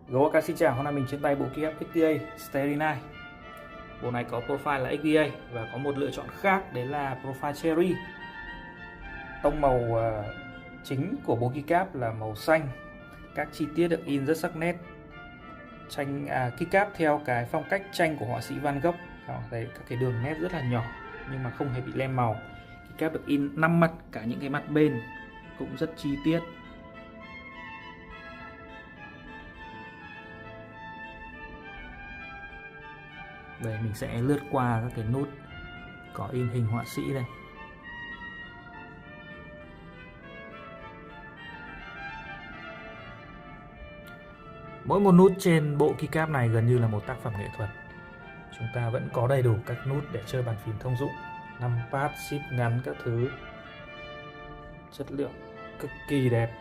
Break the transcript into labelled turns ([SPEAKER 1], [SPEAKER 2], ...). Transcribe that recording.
[SPEAKER 1] Goaka xin chào, hôm nay mình trên tay bộ keycap XDA Starry Night. Bộ này có profile là XDA và có một lựa chọn khác, đấy là profile Cherry. Tông màu chính của bộ keycap là màu xanh. Các chi tiết được in rất sắc nét. Keycap theo cái phong cách tranh của họa sĩ Van Gogh. Thấy các cái đường nét rất là nhỏ nhưng mà không hề bị lem màu. Keycap được in 5 mặt, cả những cái mặt bên cũng rất chi tiết. Đây, mình sẽ lướt qua các cái nút có in hình họa sĩ đây. Mỗi một nút trên bộ keycap này gần như là một tác phẩm nghệ thuật. Chúng ta vẫn có đầy đủ các nút để chơi bàn phím thông dụng, numpad, shift ngắn các thứ. Chất lượng cực kỳ đẹp.